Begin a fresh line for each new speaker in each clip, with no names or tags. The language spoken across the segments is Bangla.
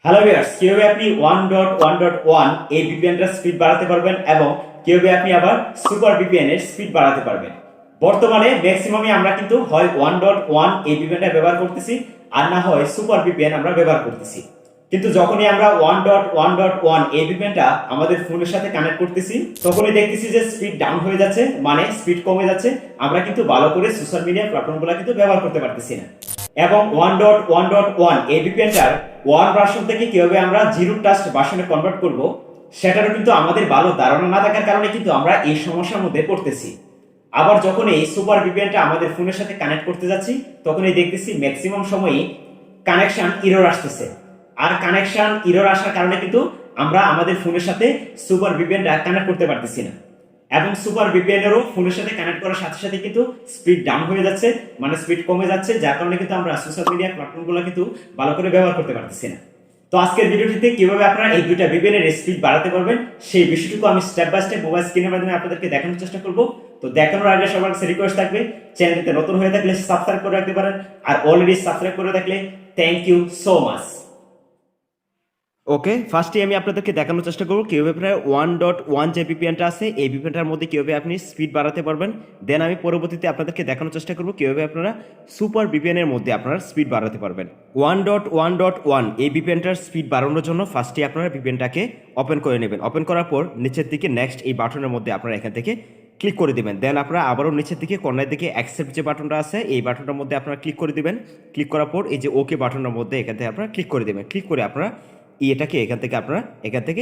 হ্যালো ভিউয়ার্স, কিভাবে আপনি 1.1.1 এই ভিপিএনটার স্পিড বাড়াতে পারবেন এবং কিভাবে আপনি আবার সুপার ভিপিএন এর স্পিড বাড়াতে পারবেন। বর্তমানে ম্যাক্সিমামই আমরা কিন্তু হয় 1.1 এই ভিপিএনটা ব্যবহার করতেছি, আর না হয় সুপার ভিপিএন আমরা ব্যবহার করতেছি। কিন্তু যখনই আমরা 1.1.1 এই ভিপিএনটা আমাদের ফোনের সাথে কানেক্ট করতেছি, তখনই দেখতেছি যে স্পিড ডাউন হয়ে যাচ্ছে, মানে স্পিড কমে যাচ্ছে। আমরা কিন্তু ভালো করে সোশ্যাল মিডিয়া প্ল্যাটফর্মগুলো কিন্তু ব্যবহার করতে পারতেছি না। এবং 1.1.1 এই ভিপিএনটার ওয়ান ভার্সন থেকে কিভাবে আমরা জিরো ট্রাস্ট ভার্সনে কনভার্ট করব, সেটারও কিন্তু আমাদের ভালো ধারণা না থাকার কারণে কিন্তু আমরা এই সমস্যার মধ্যে পড়তেছি। আবার যখন এই সুপার ভিপিএনটা আমাদের ফোনের সাথে কানেক্ট করতে যাচ্ছি, তখনই দেখতেছি ম্যাক্সিমাম সময়ই কানেকশন এরর আসতেছে। আর কানেকশন এরর আসার কারণে কিন্তু আমরা আমাদের ফোনের সাথে সুপার ভিপিএনটা কানেক্ট করতে পারতেছি না। এবং সুপার ভিপিএন এরও ফোনের সাথে কানেক্ট করার সাথে সাথে কিন্তু স্পিড ডাউন হয়ে যাচ্ছে, মানে স্পিড কমে যাচ্ছে, যার কারণে কিন্তু আমরা সোশ্যাল মিডিয়া প্ল্যাটফর্মগুলো কিন্তু ভালো করে ব্যবহার করতে পারতেছি না। তো আজকের ভিডিওটিতে কিভাবে আপনারা এই দুইটা ভিপিএন এর স্পিড বাড়াতে পারবেন সেই বিষয়টুকু আমি স্টেপ বাই স্টেপ মোবাইল স্ক্রিনের মাধ্যমে আপনাদেরকে দেখানোর চেষ্টা করব। তো দেখানোর আগে সবার কাছে রিকোয়েস্ট থাকবে, চ্যানেলটিতে নতুন হয়ে থাকলে সাবস্ক্রাইব করে রাখতে পারেন, আর অলরেডি সাবস্ক্রাইব করে থাকলে থ্যাংক ইউ সো মাচ। ওকে, ফার্স্টে আমি আপনাদেরকে দেখানোর চেষ্টা করব কিভাবে আপনার 1.1 যে ভিপিএনটা আছে এই ভিপিএনটার মধ্যে কিভাবে আপনি স্পিড বাড়াতে পারবেন। দেন আমি পরবর্তীতে আপনাদেরকে দেখানোর চেষ্টা করব কিভাবে আপনারা সুপার ভিপিএনের মধ্যে আপনারা স্পিড বাড়াতে পারবেন। 1.1.1 এই ভিপিএনটার স্পিড বাড়ানোর জন্য ফার্স্টে আপনারা ভিপিএনটাকে ওপেন করে নেবেন। ওপেন করার পর নিচের দিকে নেক্সট এই বাটনের মধ্যে আপনারা এখান থেকে ক্লিক করে দিবেন। দেন আপনারা আবারও নিচের দিকে কর্নার দিকে অ্যাকসেপ্ট যে বাটনটা আছে এই বাটনটার মধ্যে আপনারা ক্লিক করে দিবেন। ক্লিক করার পর এই যে ওকে বাটনের মধ্যে এখান থেকে আপনারা ক্লিক করে দিবেন। ক্লিক করে আপনারা এটাকে এখান থেকে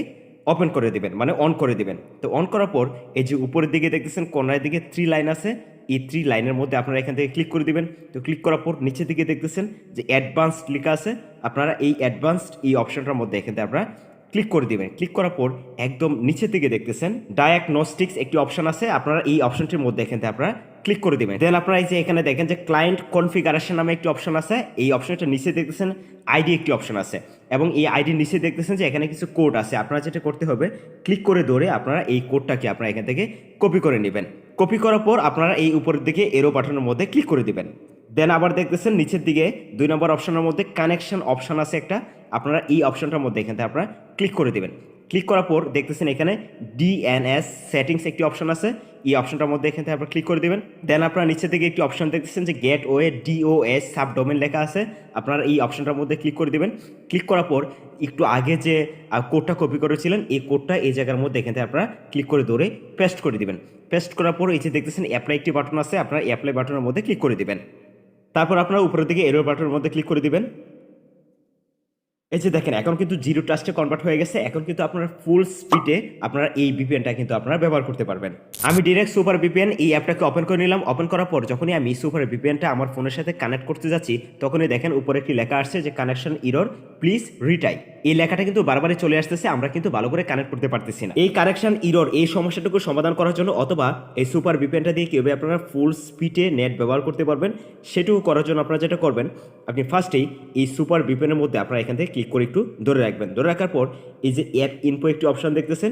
ওপেন করে দিবেন, মানে অন করে দিবেন। তো অন করার পর এই যে উপরের দিকে দেখতেছেন কর্নারের দিকে 3 লাইন আছে, এই 3 লাইনের মধ্যে আপনারা এখান থেকে ক্লিক করে দিবেন। তো ক্লিক করার পর নিচের দিকে দেখতেছেন যে অ্যাডভান্সড লেখা আছে, আপনারা এই অ্যাডভান্সড এই অপশনটার মধ্যে এখান থেকে আপনারা ক্লিক করে দিবেন। ক্লিক করার পর একদম নিচের দিকে দেখতেছেন ডায়াগনস্টিক্স একটি অপশন আছে, আপনারা এই অপশনটির মধ্যে এখান থেকে আপনারা ক্লিক করে দিবেন। দেন আপনারা এই যে এখানে দেখেন যে ক্লায়েন্ট কনফিগারেশন নামে একটি অপশন আছে, এই অপশনটা নিচে দেখতেছেন আইডি একটি অপশন আছে, এবং এই আইডির নিচে দেখতেছেন যে এখানে কিছু কোড আছে। আপনারা যেটা করতে হবে ক্লিক করে ধরে আপনারা এই কোডটাকে আপনারা এখান থেকে কপি করে নেবেন। কপি করার পর আপনারা এই উপরের দিকে এরো বাটনের মধ্যে ক্লিক করে দিবেন। দেন আবার দেখতেছেন নিচের দিকে 2 নম্বর অপশনের মধ্যে কানেকশন অপশন আছে একটা, আপনারা এই অপশনটার মধ্যে এখান থেকে আপনারা ক্লিক করে দিবেন। ক্লিক করার পর দেখতেছেন এখানে ডিএনএস সেটিংস একটি অপশন আছে, এই অপশনটার মধ্যে এখান থেকে আপনারা ক্লিক করে দিবেন। দেন আপনারা নিচের দিকে একটি অপশন দেখতেছেন যে gateway DOS subdomain লেখা আছে, আপনারা এই অপশনটার মধ্যে ক্লিক করে দিবেন। ক্লিক করার পর একটু আগে যে কোডটা কপি করেছিলেন এই কোডটা এই জায়গার মধ্যে এখান থেকে আপনারা ক্লিক করে ধরে পেস্ট করে দিবেন। পেস্ট করার পর এই যে দেখতেছেন অ্যাপ্লাই একটি বাটন আছে, আপনারা অ্যাপ্লাই বাটনের মধ্যে ক্লিক করে দিবেন। তারপর আপনারা উপরের দিকে এরো বাটনের মধ্যে ক্লিক করে দিবেন। এই যে দেখেন এখন কিন্তু জিরো ট্রাস্টে কনভার্ট হয়ে গেছে, এখন কিন্তু আপনারা ফুল স্পিডে আপনারা এই ভিপিএনটা কিন্তু আপনারা ব্যবহার করতে পারবেন। আমি ডিরেক্ট সুপার ভিপিএন এই অ্যাপটাকে ওপেন করে নিলাম। ওপেন করার পর যখনই আমি সুপার ভিপিএনটা আমার ফোনের সাথে কানেক্ট করতে যাচ্ছি, তখনই দেখেন উপরে একটি লেখা আসছে যে কানেকশন এরর প্লিজ রিটাই। এই লেখাটা কিন্তু বারবারই চলে আসতেছে, আমরা কিন্তু ভালো করে কানেক্ট করতে পারতেছি না। এই কানেকশন এরর এই সমস্যাটুকু সমাধান করার জন্য অথবা এই সুপার ভিপিএনটা দিয়ে কিভাবে আপনারা ফুল স্পিডে নেট ব্যবহার করতে পারবেন সেটুকু করার জন্য আপনারা যেটা করবেন, আপনি ফার্স্টেই এই সুপার ভিপিএনের মধ্যে আপনারা এখান থেকে ক্লিক করে একটু ধরে রাখবেন। ধরে রাখার পর এই যে অ্যাপ ইনফো একটি অপশন দেখতেছেন,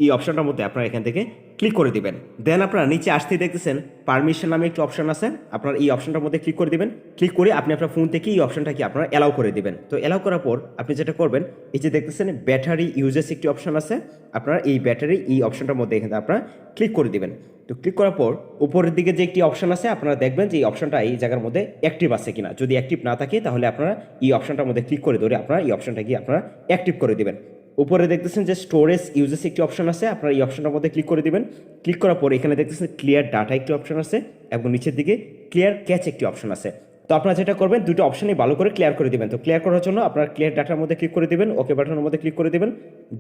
এই অপশনটার মধ্যে আপনারা এখান থেকে ক্লিক করে দিবেন। দেন আপনারা নিচে আসতেই দেখতেছেন পারমিশন নামে একটি অপশন আছে, আপনারা এই অপশনটার মধ্যে ক্লিক করে দিবেন। ক্লিক করে আপনি আপনার ফোন থেকে এই অপশনটাকে আপনারা অ্যালাউ করে দিবেন। তো অ্যালাউ করার পর আপনি যেটা করবেন, এই যে দেখতেছেন ব্যাটারি ইউজেস একটি অপশন আছে, আপনারা এই ব্যাটারি এই অপশনটার মধ্যে এখানে আপনারা ক্লিক করে দিবেন। তো ক্লিক করার পর উপরের দিকে যে একটি অপশন আছে, আপনারা দেখবেন যে এই অপশনটা এই জায়গার মধ্যে অ্যাক্টিভ আছে কিনা। যদি অ্যাক্টিভ না থাকে তাহলে আপনারা এই অপশনটার মধ্যে ক্লিক করে ধরে আপনারা এই অপশনটাকে আপনারা অ্যাক্টিভ করে দিবেন। উপরে দেখতেছেন যে স্টোরেজ ইউজেস একটি অপশন আছে, আপনারা এই অপশনটার মধ্যে ক্লিক করে দিবেন। ক্লিক করার পর এখানে দেখতেছেন ক্লিয়ার ডাটা একটি অপশন আছে এবং নিচের দিকে ক্লিয়ার ক্যাচ একটি অপশন আছে। তো আপনারা যেটা করবেন দুটো অপশনই ভালো করে ক্লিয়ার করে দিবেন। তো ক্লিয়ার করার জন্য আপনারা ক্লিয়ার ডাটার মধ্যে ক্লিক করে দিবেন, ওকে বাটনের মধ্যে ক্লিক করে দিবেন।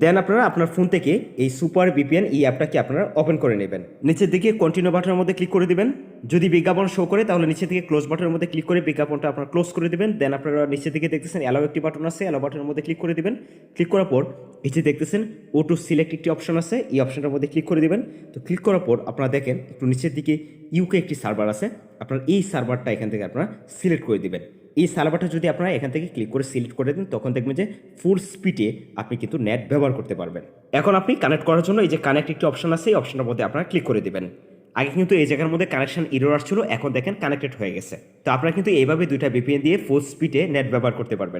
দেন আপনারা আপনার ফোন থেকে এই সুপার ভিপিএন এই অ্যাপটাকে আপনারা ওপেন করে নেবেন। নিচের দিকে কন্টিনিউ বাটনের মধ্যে ক্লিক করে দিবেন। যদি বিজ্ঞাপন শো করে তাহলে নিচের দিকে ক্লোজ বাটনের মধ্যে ক্লিক করে বিজ্ঞাপনটা আপনারা ক্লোজ করে দিবেন। দেন আপনারা নিচের দিকে দেখতেছেন অ্যালাউ একটি বাটন আছে, অ্যালাউ বাটনের মধ্যে ক্লিক করে দিবেন। ক্লিক করার পর এই যে দেখতেছেন ও টু সিলেক্ট একটি অপশন আছে, এই অপশনটার মধ্যে ক্লিক করে দিবেন। তো ক্লিক করার পর আপনারা দেখেন একটু নিচের দিকে ইউকে একটি সার্ভার আছে, আপনার এই সার্ভারটা এখান থেকে আপনারা সিলেক্ট করে দিবেন। এই সার্ভারটা যদি আপনারা এখান থেকে ক্লিক করে সিলেক্ট করে দেন তখন দেখবেন যে ফুল স্পিডে আপনি কিন্তু নেট ব্যবহার করতে পারবেন। এখন আপনি কানেক্ট করার জন্য এই যে কানেক্ট একটি অপশন আছে, এই অপশনটার মধ্যে আপনারা ক্লিক করে দিবেন। আগে কিন্তু এই জায়গার মধ্যে কানেকশন এরর আসছিল, এখন দেখেন কানেক্টেড হয়ে গেছে। তো আপনারা কিন্তু এইভাবে দুইটা ভিপিএন দিয়ে ফুল স্পিডে নেট ব্যবহার করতে পারবেন।